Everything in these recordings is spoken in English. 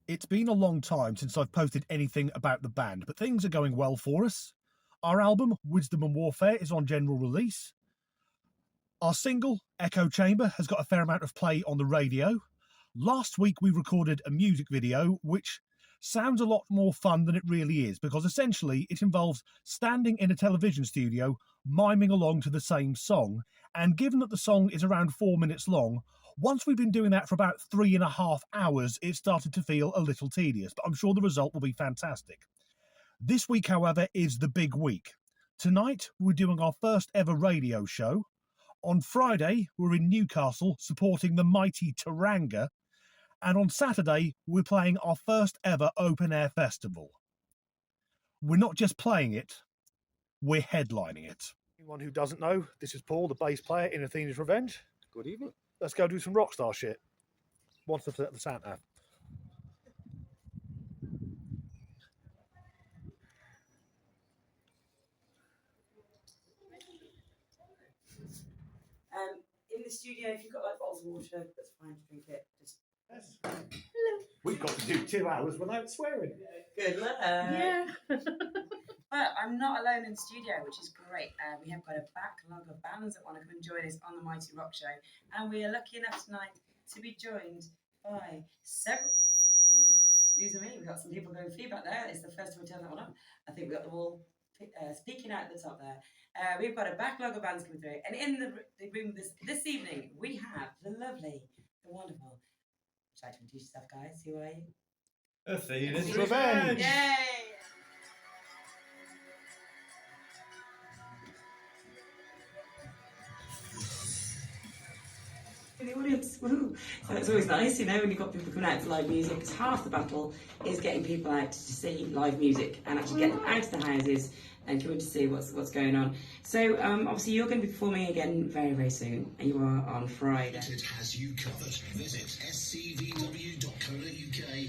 It's been a long time since I've posted anything about the band, but things are going well for us. Our album, Wisdom and Warfare, is on general release. Our single, Echo Chamber, has got a fair amount of play on the radio. Last week we recorded a music video, which sounds a lot more fun than it really is, because essentially it involves standing in a television studio, miming along to the same song, and given that the song is around 4 minutes long, once we've been doing that for about 3.5 hours, it started to feel a little tedious, but I'm sure the result will be fantastic. This week, however, is the big week. Tonight, we're doing our first ever radio show. On Friday, we're in Newcastle supporting the mighty Taranga. And on Saturday, we're playing our first ever open-air festival. We're not just playing it, we're headlining it. Anyone who doesn't know, this is Paul, the bass player in Athena's Revenge. Good evening. Let's go do some rockstar shit. What's the Santa? In the studio, if you've got like bottles of water, that's fine to drink it. Just We've got to do 2 hours without swearing. good luck. Yeah. But I'm not alone in the studio, which is great. We have got a backlog of bands that want to come and join us on the Mighty Rock Show. And we are lucky enough tonight to be joined by several... Excuse me, we've got some people going feedback there. It's the first time we turn that one on. I think we've got them all speaking out at the top there. We've got a backlog of bands coming through. And in the room this evening, we have the lovely, the wonderful... Try to introduce yourself, guys. Who are you? Athena's Revenge. Yay! The audience, woohoo! So it's always nice, you know, when you've got people coming out to live music, because half the battle is getting people out to see live music and actually getting them out of the houses and coming to see what's going on. So obviously you're going to be performing again very, very soon, and you are on Friday. It has you covered. Visit scvw.co.uk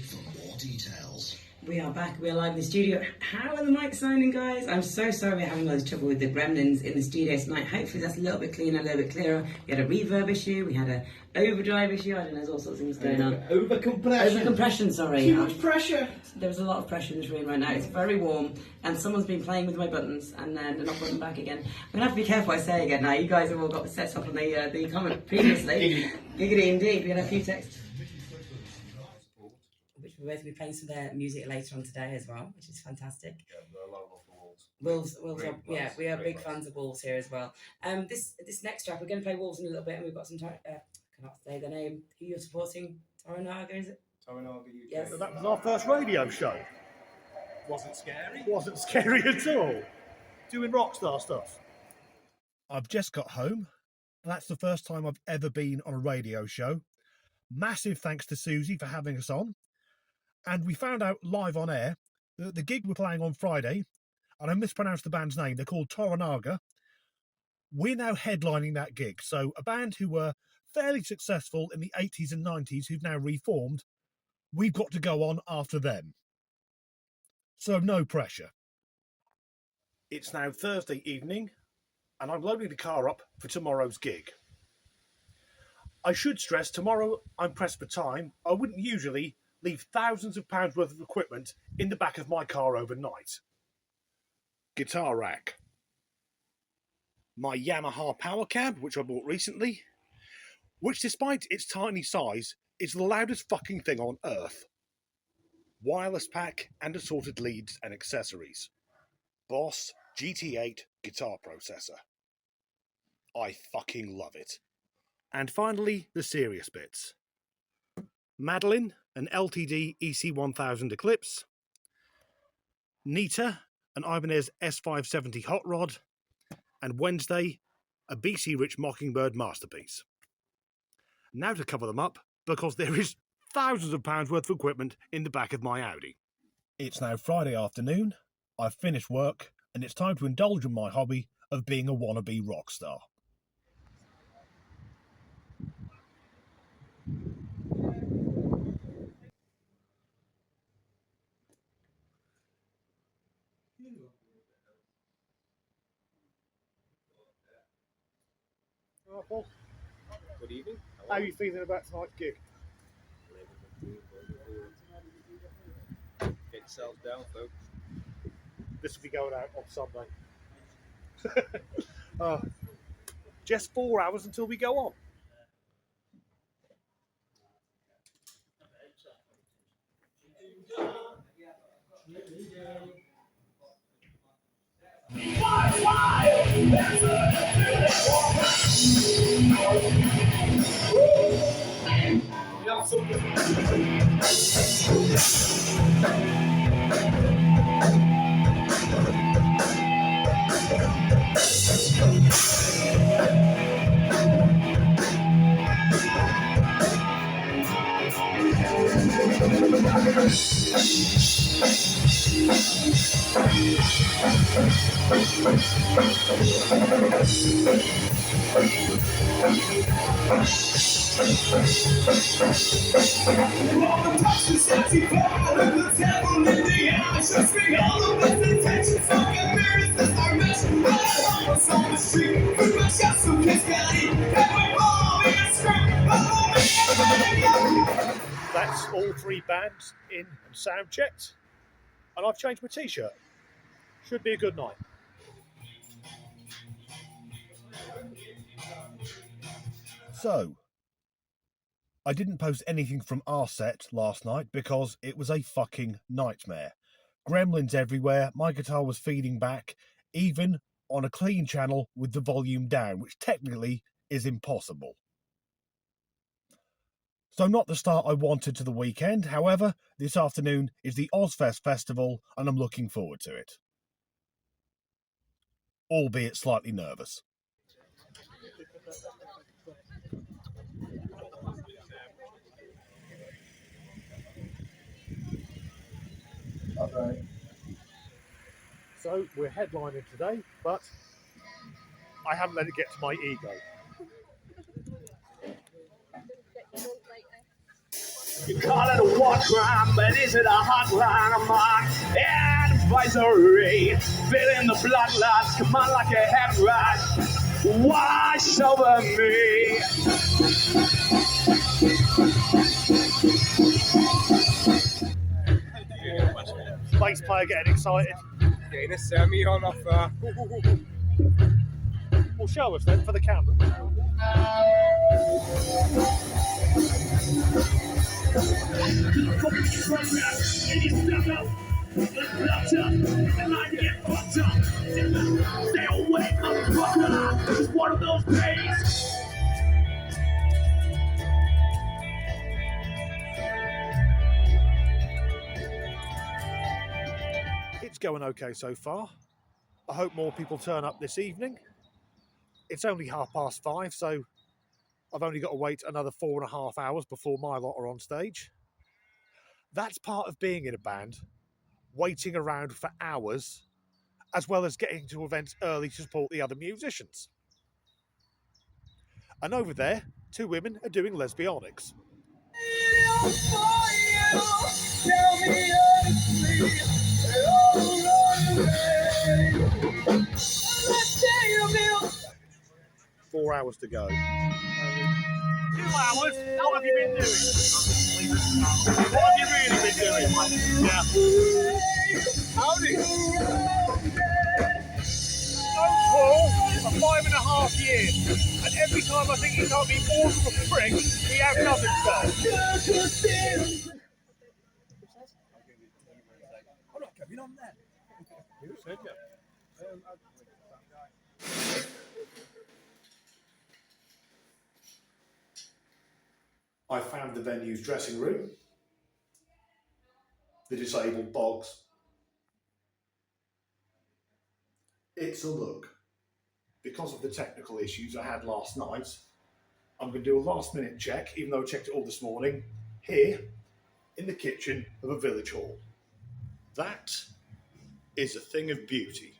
for more details. We are back, we are live in the studio. How are the mics sounding, guys? I'm so sorry we're having loads of trouble with the gremlins in the studio tonight. Hopefully that's a little bit cleaner, a little bit clearer. We had a reverb issue, we had an overdrive issue, I don't know, there's all sorts of things going on. Overcompression, sorry. Too much pressure. There's a lot of pressure in this room right now. It's very warm, and someone's been playing with my buttons, and then they're not putting them back again. I'm going to have to be careful what I say again now. You guys have all got the sets up on the comment previously. Giggity indeed. We had a few texts. Which we're both be playing some of their music later on today as well, which is fantastic. Yeah, they're alone off the walls. Wolves Great we are great big fans of Wolves here as well. This next track, we're going to play Wolves in a little bit, and we've got some time. Cannot say the name. Who you're supporting? Toranaga, is it? Toranaga UK. Yes. So that was our first radio show. Wasn't scary. Wasn't scary at all. Doing rockstar stuff. I've just got home. That's the first time I've ever been on a radio show. Massive thanks to Susie for having us on. And we found out live on air that the gig we're playing on Friday, and I mispronounced the band's name, they're called Toranaga. We're now headlining that gig. So a band who were fairly successful in the 80s and 90s who've now reformed, we've got to go on after them. So no pressure. It's now Thursday evening, and I'm loading the car up for tomorrow's gig. I should stress, tomorrow I'm pressed for time. I wouldn't usually leave thousands of pounds worth of equipment in the back of my car overnight. Guitar rack. My Yamaha power cab, which I bought recently, which despite its tiny size, is the loudest fucking thing on earth. Wireless pack and assorted leads and accessories. Boss GT8 guitar processor. I fucking love it. And finally, the serious bits. Madeline, an LTD EC1000 Eclipse. Nita, an Ibanez S570 Hot Rod. And Wednesday, a BC Rich Mockingbird Masterpiece. Now to cover them up, because there is thousands of pounds worth of equipment in the back of my Audi. It's now Friday afternoon, I've finished work, and it's time to indulge in my hobby of being a wannabe rock star. Paul, Good evening. how are you feeling about tonight's gig? yourselves down, folks. This will be going out on Sunday. Just 4 hours until we go on. That's all 3 bands in and sound checked, and I've changed my t-shirt. Should be a good night. So, I didn't post anything from our set last night because it was a fucking nightmare. Gremlins everywhere, my guitar was feeding back, even on a clean channel with the volume down, which technically is impossible. So not the start I wanted to the weekend. However, this afternoon is the Ozfest Festival and I'm looking forward to it. Albeit slightly nervous. Okay. So we're headlining today, but I haven't let it get to my ego. You call it a war crime, but is it a hotline? I'm on advisory. Feeling the bloodlines come on like a head rush. Wash over me. Bass player getting excited. Getting a semi on offer. Well, show us then for the camera. Stay away, motherfucker. This is one of those days. It's going okay so far. I hope more people turn up this evening. It's only 5:30, so I've only got to wait another 4.5 hours before my lot are on stage. That's part of being in a band, waiting around for hours, as well as getting to events early to support the other musicians. And over there, 2 women are doing lesbionics. Tell me honestly, 4 hours to go. 2 hours? How have you been doing? What have you really been doing? Yeah. Howdy. For 5.5 years, and every time I think he can't be more of a prick, he outdoes himself. I'm not coming on that. Who said that? I found the venue's dressing room, the disabled bogs. It's a look. Because of the technical issues I had last night, I'm going to do a last minute check, even though I checked it all this morning, here in the kitchen of a village hall. That is a thing of beauty.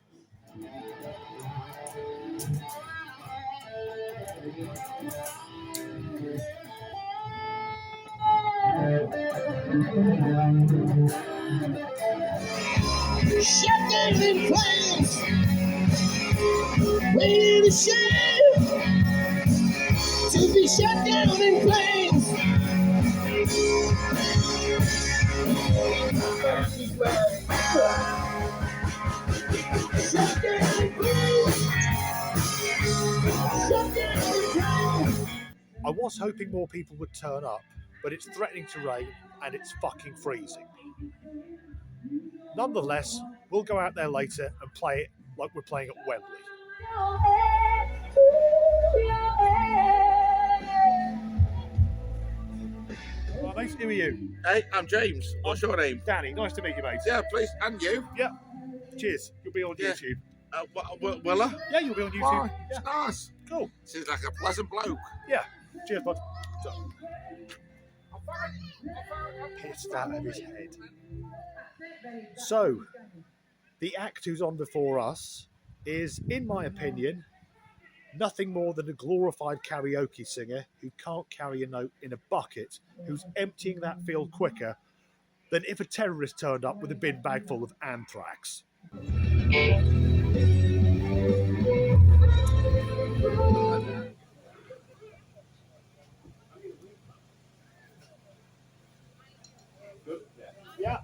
Shut down in flames, ready to shine, to be shut down in flames. I was hoping more people would turn up, but it's threatening to rain and it's fucking freezing. Nonetheless, we'll go out there later and play it like we're playing at Wembley. Well, mate, who are you? Hey, I'm James. What's your name? Danny, nice to meet you, mate. Yeah, please. And you? Yeah. Cheers. You'll be on Yeah. YouTube. Will I? Yeah, you'll be on YouTube. Oh, Yeah. it's nice. Cool. Seems like a pleasant bloke. Yeah. Cheers, bud. Pissed out of his head. So, the act who's on before us is, in my opinion, nothing more than a glorified karaoke singer who can't carry a note in a bucket, who's emptying that field quicker than if a terrorist turned up with a bin bag full of anthrax. Yeah.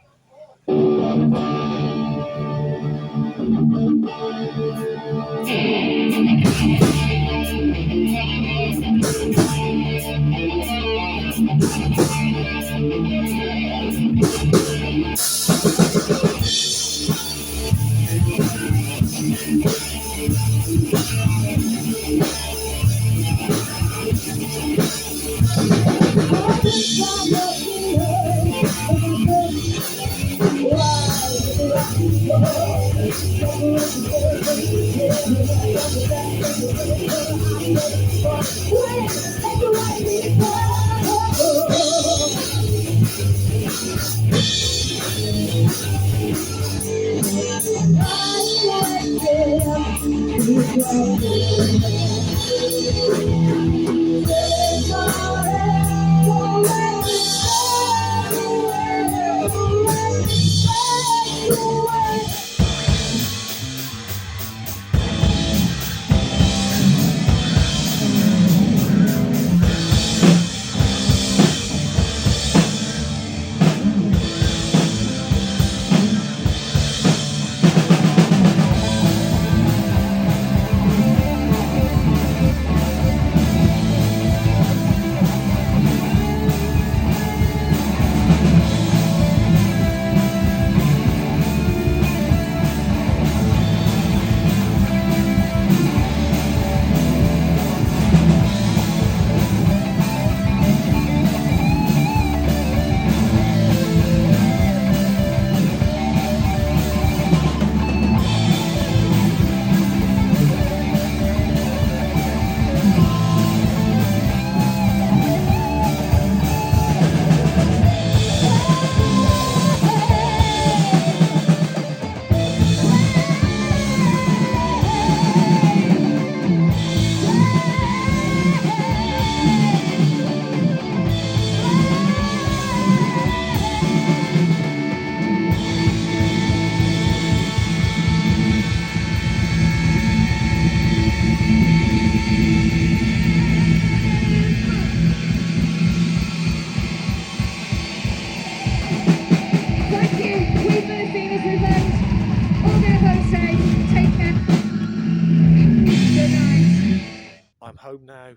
I'm home now.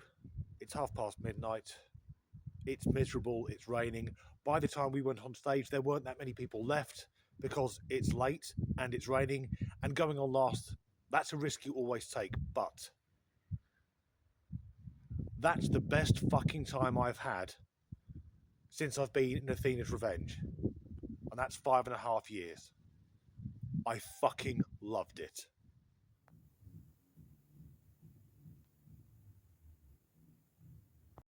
It's midnight. It's miserable. It's raining. By the time we went on stage, there weren't that many people left because it's late and it's raining, and going on last, that's a risk you always take. But that's the best fucking time I've had since I've been in Athena's Revenge. And that's 5.5 years. I fucking loved it.